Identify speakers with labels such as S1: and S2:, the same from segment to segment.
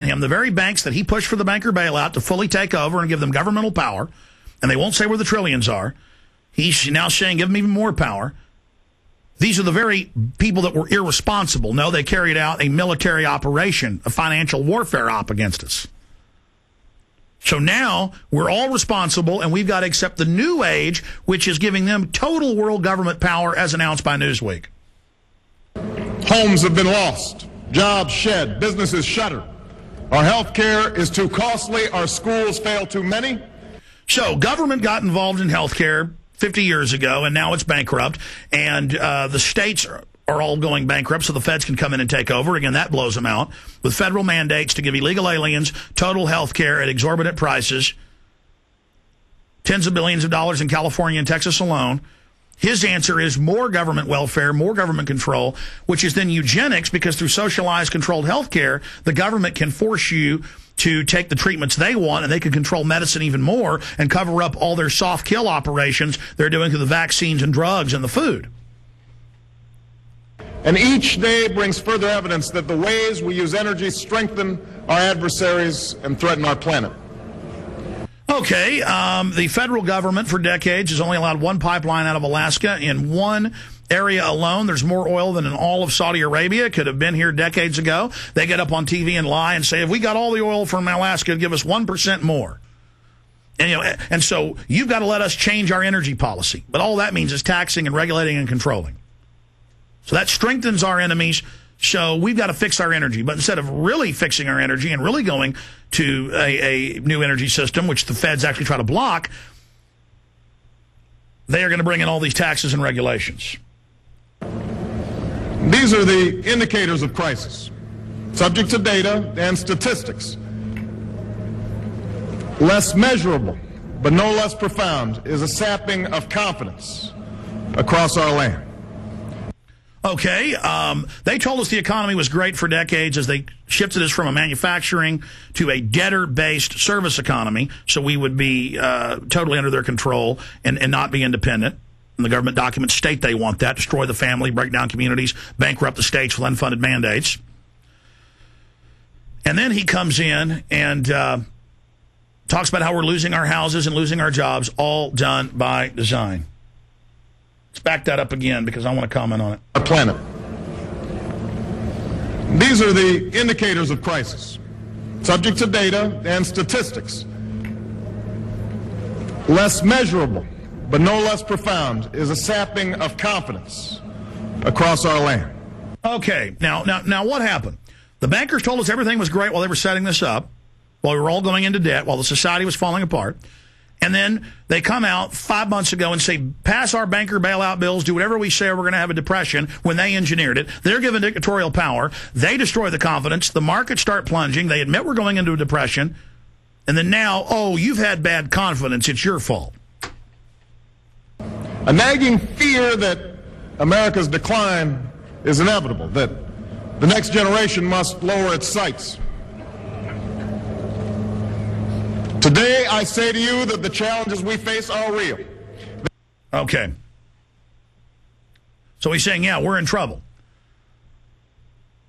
S1: him, the very banks that he pushed for the banker bailout to fully take over and give them governmental power, and they won't say where the trillions are. He's now saying give them even more power. These are the very people that were irresponsible. No, they carried out a military operation, a financial warfare op against us. So now we're all responsible, and we've got to accept the new age, which is giving them total world government power as announced by Newsweek.
S2: Homes have been lost, jobs shed, businesses shuttered. Our health care is too costly, our schools fail too many.
S1: So government got involved in health care 50 years ago, and now it's bankrupt, and the states are all going bankrupt, so the feds can come in and take over. Again, that blows them out, with federal mandates to give illegal aliens total health care at exorbitant prices, tens of billions of dollars in California and Texas alone. His answer is more government welfare, more government control, which is then eugenics, because through socialized, controlled health care, the government can force you to take the treatments they want, and they can control medicine even more and cover up all their soft kill operations they're doing through the vaccines and drugs and the food.
S2: And each day brings further evidence that the ways we use energy strengthen our adversaries and threaten our planet.
S1: Okay, the federal government for decades has only allowed one pipeline out of Alaska. In one area alone, there's more oil than in all of Saudi Arabia. It could have been here decades ago. They get up on TV and lie and say, if we got all the oil from Alaska, give us 1% more. And, and so you've got to let us change our energy policy. But all that means is taxing and regulating and controlling. So that strengthens our enemies. So we've got to fix our energy. But instead of really fixing our energy and really going to a new energy system, which the feds actually try to block, they are going to bring in all these taxes and regulations.
S2: These are the indicators of crisis, subject to data and statistics. Less measurable, but no less profound, is a sapping of confidence across our land.
S1: Okay, they told us the economy was great for decades as they shifted us from a manufacturing to a debtor-based service economy, so we would be totally under their control and not be independent. And the government documents state they want that, destroy the family, break down communities, bankrupt the states with unfunded mandates. And then he comes in and talks about how we're losing our houses and losing our jobs, all done by design. Let's back that up again because I want to comment on it.
S2: Our planet. These are the indicators of crisis, subject to data and statistics. Less measurable, but no less profound, is a sapping of confidence across our land.
S1: Okay, now what happened? The bankers told us everything was great while they were setting this up, while we were all going into debt, while the society was falling apart. And then they come out 5 months ago and say, pass our banker bailout bills, do whatever we say, or we're going to have a depression, when they engineered it. They're given dictatorial power. They destroy the confidence. The markets start plunging. They admit we're going into a depression. And then now, oh, you've had bad confidence. It's your fault.
S2: A nagging fear that America's decline is inevitable, that the next generation must lower its sights. Today, I say to you that the challenges we face are real.
S1: Okay. So he's saying, yeah, we're in trouble.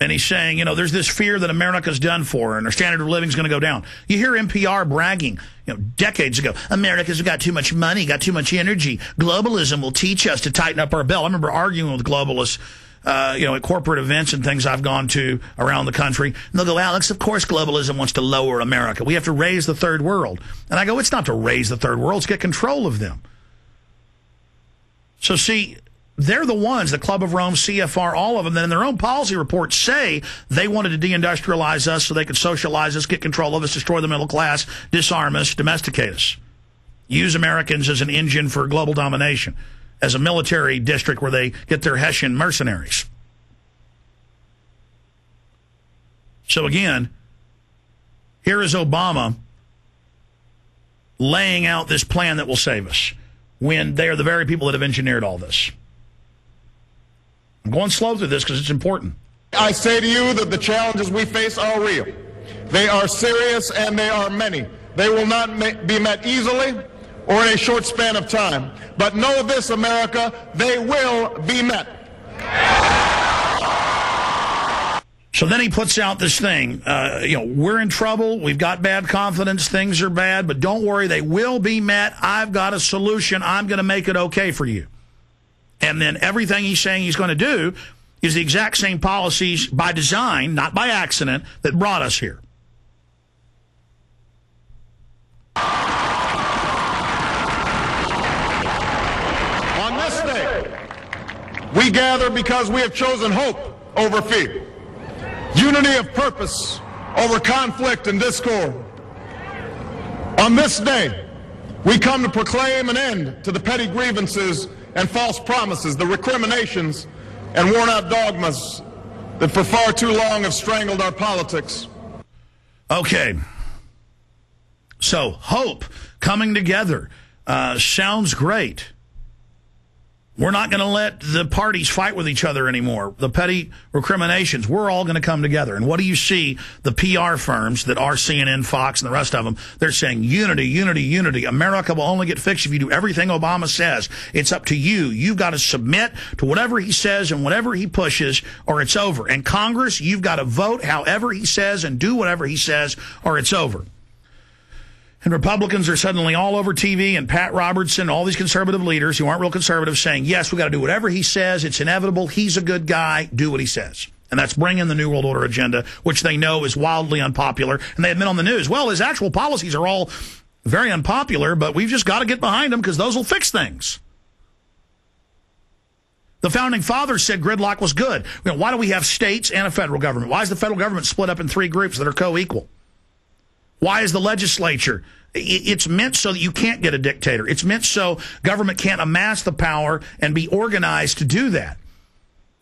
S1: And he's saying, you know, there's this fear that America's done for and our standard of living is going to go down. You hear NPR bragging, you know, decades ago, America's got too much money, got too much energy. Globalism will teach us to tighten up our belt. I remember arguing with globalists, you know, at corporate events and things I've gone to around the country. And they'll go, Alex, of course globalism wants to lower America. We have to raise the third world. And I go, it's not to raise the third world, it's to get control of them. So see, they're the ones, the Club of Rome, CFR, all of them, that in their own policy reports say they wanted to deindustrialize us so they could socialize us, get control of us, destroy the middle class, disarm us, domesticate us, use Americans as an engine for global domination, as a military district where they get their Hessian mercenaries. So again, here is Obama laying out this plan that will save us when they are the very people that have engineered all this. I'm going slow through this because it's important.
S2: I say to you that the challenges we face are real. They are serious and they are many. They will not be met easily or in a short span of time. But know this, America, they will be met.
S1: So then he puts out this thing, we're in trouble, we've got bad confidence, things are bad, but don't worry, they will be met. I've got a solution. I'm going to make it okay for you. And then everything he's saying he's going to do is the exact same policies by design, not by accident, that brought us here.
S2: On this day, we gather because we have chosen hope over fear. Unity of purpose over conflict and discord. On this day, we come to proclaim an end to the petty grievances and false promises, the recriminations and worn-out dogmas that for far too long have strangled our politics.
S1: Okay. So, hope, coming together, sounds great. We're not going to let the parties fight with each other anymore. The petty recriminations, we're all going to come together. And what do you see? The PR firms that are CNN, Fox, and the rest of them, they're saying unity, unity, unity. America will only get fixed if you do everything Obama says. It's up to you. You've got to submit to whatever he says and whatever he pushes, or it's over. And Congress, you've got to vote however he says and do whatever he says, or it's over. And Republicans are suddenly all over TV, and Pat Robertson, all these conservative leaders who aren't real conservative saying, yes, we got to do whatever he says. It's inevitable. He's a good guy. Do what he says. And that's bring in the New World Order agenda, which they know is wildly unpopular. And they admit on the news, well, his actual policies are all very unpopular, but we've just got to get behind them because those will fix things. The founding fathers said gridlock was good. Why do we have states and a federal government? Why is the federal government split up in 3 groups that are co-equal? Why is the legislature? It's meant so that you can't get a dictator. It's meant so government can't amass the power and be organized to do that.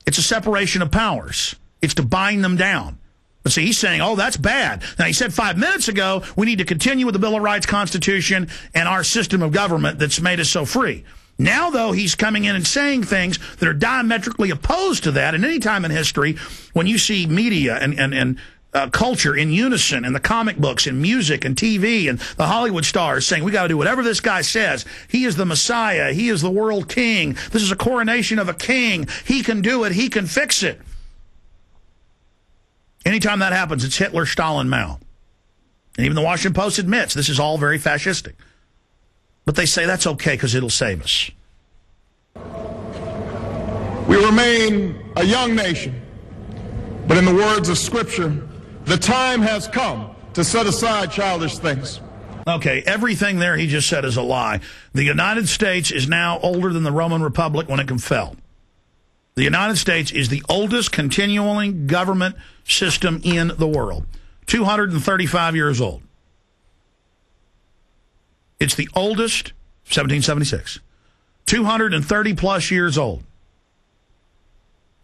S1: It's a separation of powers. It's to bind them down. But see, he's saying, oh, that's bad. Now, he said 5 minutes ago, we need to continue with the Bill of Rights, Constitution, and our system of government that's made us so free. Now, though, he's coming in and saying things that are diametrically opposed to that. And any time in history, when you see media and culture in unison, and the comic books and music and TV and the Hollywood stars saying we got to do whatever this guy says. He is the Messiah. He is the world king. This is a coronation of a king. He can do it. He can fix it. Anytime that happens, it's Hitler, Stalin, Mao. And even the Washington Post admits this is all very fascistic. But they say that's okay because it'll save us.
S2: We remain a young nation, but in the words of Scripture, the time has come to set aside childish things.
S1: Okay, everything there he just said is a lie. The United States is now older than the Roman Republic when it fell. The United States is the oldest continuing government system in the world. 235 years old. It's the oldest, 1776. 230 plus years old.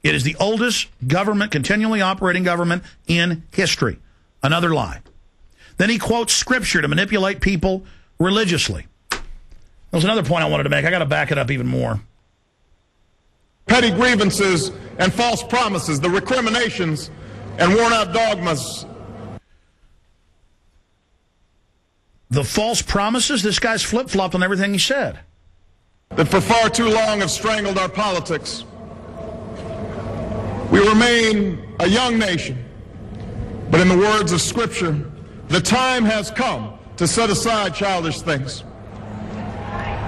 S1: It is the oldest government, continually operating government in history. Another lie. Then he quotes Scripture to manipulate people religiously. There's another point I wanted to make. I got to back it up even more.
S2: Petty grievances and false promises, the recriminations and worn-out dogmas.
S1: The false promises? This guy's flip-flopped on everything he said.
S2: That for far too long have strangled our politics. We remain a young nation, but in the words of Scripture, the time has come to set aside childish things.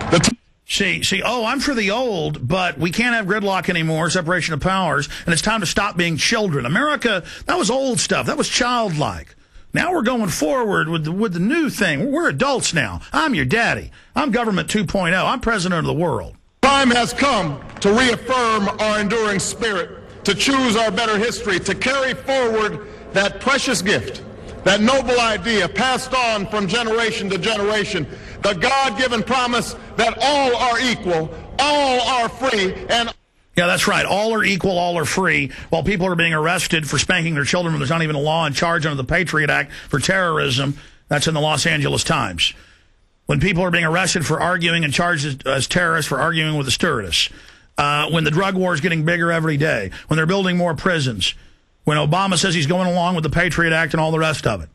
S1: I'm for the old, but we can't have gridlock anymore, separation of powers, and it's time to stop being children. America, that was old stuff. That was childlike. Now we're going forward with the new thing. We're adults now. I'm your daddy. I'm government 2.0. I'm president of the world.
S2: Time has come to reaffirm our enduring spirit, to choose our better history, to carry forward that precious gift, that noble idea passed on from generation to generation, the God-given promise that all are equal, all are free, and...
S1: Yeah, that's right. All are equal, all are free, while people are being arrested for spanking their children when there's not even a law in charge under the Patriot Act for terrorism. That's in the Los Angeles Times. When people are being arrested for arguing and charged as terrorists for arguing with a stewardess. When the drug war is getting bigger every day. When they're building more prisons. When Obama says he's going along with the Patriot Act and all the rest of it.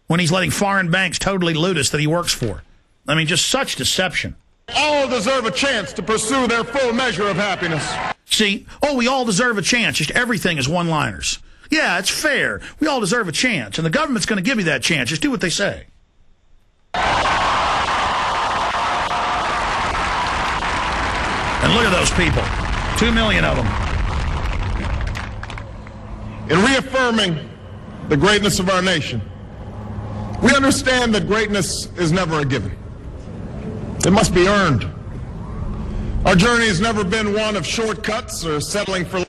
S1: When he's letting foreign banks totally loot us that he works for. I mean, just such deception.
S2: All deserve a chance to pursue their full measure of happiness.
S1: See, oh, we all deserve a chance. Just everything is one-liners. Yeah, it's fair. We all deserve a chance, and the government's going to give you that chance. Just do what they say. And look at those people. 2 million of them.
S2: In reaffirming the greatness of our nation, we understand that greatness is never a given. It must be earned. Our journey has never been one of shortcuts or settling for